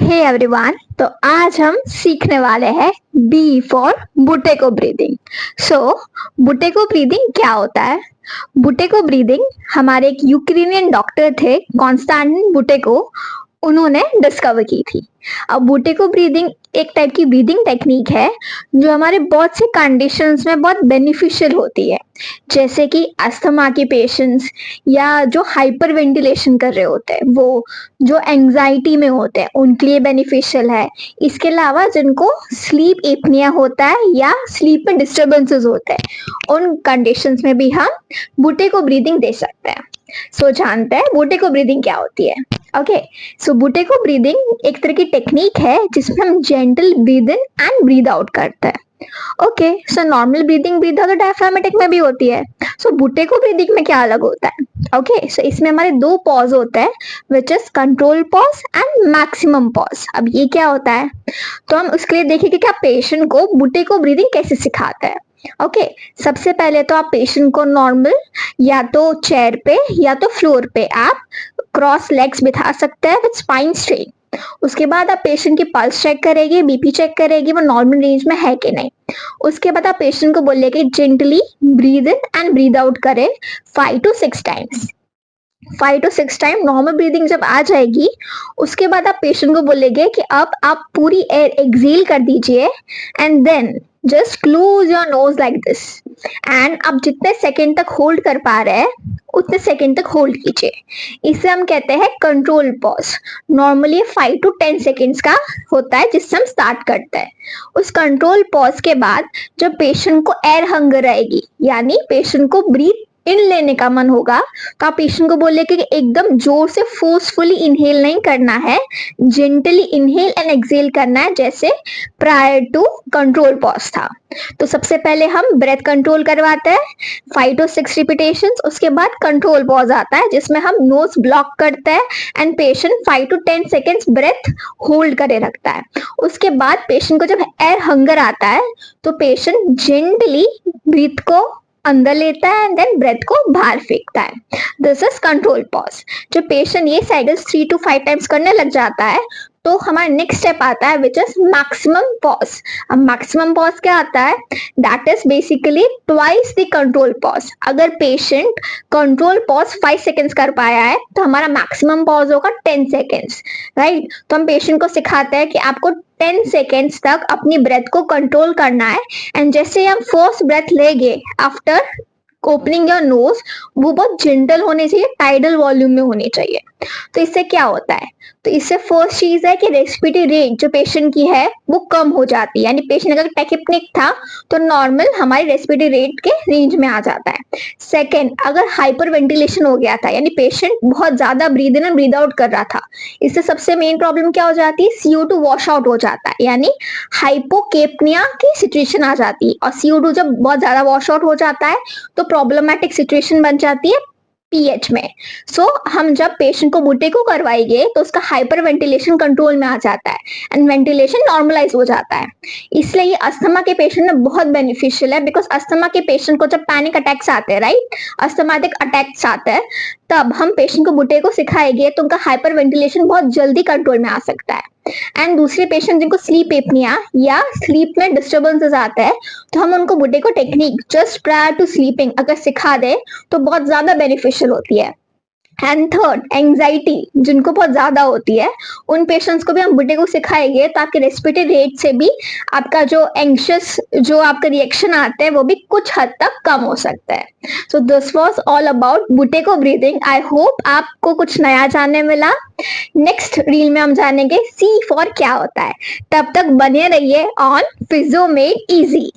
Hey everyone, तो आज हम सीखने वाले हैं B for Buteyko breathing. So Buteyko breathing क्या होता है? बुटेको ब्रीदिंग हमारे एक यूक्रेनियन डॉक्टर थे कॉन्स्टेंटिन बुटेको, उन्होंने डिस्कवर की थी। अब बुटेको ब्रीदिंग एक टाइप की ब्रीदिंग टेक्निक है जो हमारे बहुत से कंडीशंस में बहुत बेनिफिशियल होती है, जैसे कि अस्थमा के पेशेंट्स या जो हाइपर वेंटिलेशन कर रहे होते हैं, वो जो एंजाइटी में होते हैं उनके लिए बेनिफिशियल है। इसके अलावा जिनको स्लीप एपनिया होता है या स्लीप में डिस्टर्बेंसेस होते हैं, उन कंडीशंस में भी हम बुटेको ब्रीदिंग दे सकते हैं। सो जानते हैं बुटेको ब्रीदिंग क्या होती है। ओके, सो बुटेको ब्रीदिंग एक तरह की टेक्निक है जिसमें हम gentle breathe in and breathe out करते हैं। Okay, so normal breathing breathe out diaphragmatic में भी होती है। सो बुटेको ब्रीदिंग में क्या अलग होता है? ओके, सो इसमें हमारे दो पॉज होते हैं, which is control pause and maximum pause. अब ये क्या होता है, तो हम उसके लिए देखेंगे कि आप पेशेंट को बुटेको ब्रीदिंग कैसे सिखाते हैं। ओके, सबसे पहले तो आप पेशेंट को नॉर्मल या तो चेयर पे या तो फ्लोर पे आप क्रॉस लेग्स बिठा सकते हैं विद स्पाइन स्ट्रेट। उसके बाद आप पेशेंट की पल्स चेक करेंगे, बीपी चेक करेंगे वो नॉर्मल रेंज में है कि नहीं। उसके बाद आप पेशेंट को बोलेंगे gently breathe in and breathe out करें 5 to 6 times. 5 to 6 time normal breathing जब आ जाएगी, उसके बाद आप पेशेंट को बोलेंगे कि अब आप पूरी एयर एक्सेल कर दीजिए and then just close your nose like this, and आप जितने सेकेंड तक होल्ड कर पा रहे हैं उतने सेकेंड तक होल्ड कीजिए। इसे हम कहते हैं control pause. Normally 5 to 10 seconds का होता है जिससे हम स्टार्ट करते हैं। उस कंट्रोल पॉज के बाद जब पेशेंट को एयर हंगर आएगी, यानी पेशेंट को ब्रीथ इन लेने का मन होगा, तो आप पेशेंट को बोले कि एकदम जोर से फोर्सफुली इनहेल नहीं करना है, जेंटली इनहेल एंड एक्सेल करना है जैसे प्रायर टू कंट्रोल पॉज था। तो सबसे पहले हम ब्रेथ कंट्रोल करवाते हैं 5 to 6 रिपीटेशंस। उसके बाद कंट्रोल पॉज आता है जिसमें हम नोज ब्लॉक करते हैं and patient 5 to 10 seconds breath hold करे रखता है। उसके बाद पेशेंट को जब एयर हंगर आता है तो पेशेंट जेंटली ब्रीथ को अंदर लेता है एंड देन ब्रेथ को बाहर फेंकता है। This is control pause. जब पेशेंट ये साइकिल्स 3 to 5 टाइम्स करने लग जाता है तो हमारा नेक्स्ट स्टेप आता है विच इज मैक्सिमम पॉज। अब मैक्सिमम पॉज क्या आता है? That is basically twice the control pause. अगर पेशेंट कंट्रोल पॉज 5 सेकेंड्स कर पाया है तो हमारा मैक्सिमम पॉज होगा 10 सेकेंड्स, राइट। तो हम पेशेंट को सिखाते हैं कि आपको 10 सेकेंड्स तक अपनी ब्रेथ को कंट्रोल करना है, एंड जैसे हम फर्स्ट ब्रेथ लेंगे आफ्टर ओपनिंग योर नोज, वो बहुत जेंटल होने चाहिए, टाइडल वॉल्यूम में होनी चाहिए। तो इससे क्या होता है? तो इससे फर्स्ट चीज है कि रेस्पिरेटरी रेट जो पेशेंट की है वो कम हो जाती है, यानी पेशेंट अगर टैकिप्निक था तो नॉर्मल हमारी रेस्पिरेटरी रेट के रेंज में आ जाता है। सेकेंड, अगर हाइपर वेंटिलेशन हो गया था, यानी पेशेंट बहुत ज्यादा breathe in and breathe out कर रहा था, इससे सबसे मेन प्रॉब्लम क्या हो जाती है? CO2 वॉश आउट हो जाता है, यानी हाइपोकेपनिया की सिचुएशन आ जाती है। और CO2 जब बहुत ज्यादा वॉश आउट हो जाता है तो प्रॉब्लमेटिक सिचुएशन बन जाती है पीएच में। सो हम जब पेशेंट को बुटेको करवाएंगे तो उसका हाइपर वेंटिलेशन कंट्रोल में आ जाता है एंड वेंटिलेशन नॉर्मलाइज हो जाता है। इसलिए ये अस्थमा के पेशेंट में बहुत बेनिफिशियल है, बिकॉज अस्थमा के पेशेंट को जब पैनिक अटैक्स आते हैं, राइट, अस्थमाटिक अटैक्स आते हैं, तब हम पेशेंट को बुटेको सिखाएंगे तो उनका हाइपर वेंटिलेशन बहुत जल्दी कंट्रोल में आ सकता है। एंड दूसरे पेशेंट जिनको स्लीप एपनिया या स्लीप में डिस्टर्बेंसेस आता है, तो हम उनको Buteyko technique just prior to sleeping अगर सिखा दे तो बहुत ज्यादा बेनिफिशियल होती है। एंड थर्ड, एंजाइटी जिनको बहुत ज्यादा होती है, उन पेशेंट्स को भी हम बुटेको सिखाएंगे तो आपके रेस्पिरेटरी रेट से भी आपका जो एंग्शियस जो आपका रिएक्शन आते हैं वो भी कुछ हद तक कम हो सकता है। So this was all about Buteyko breathing. I hope आपको कुछ नया जानने मिला। नेक्स्ट रील में हम जानेंगे सी फॉर क्या होता है। तब तक बने रहिए ऑन फिजियोमेड इजी।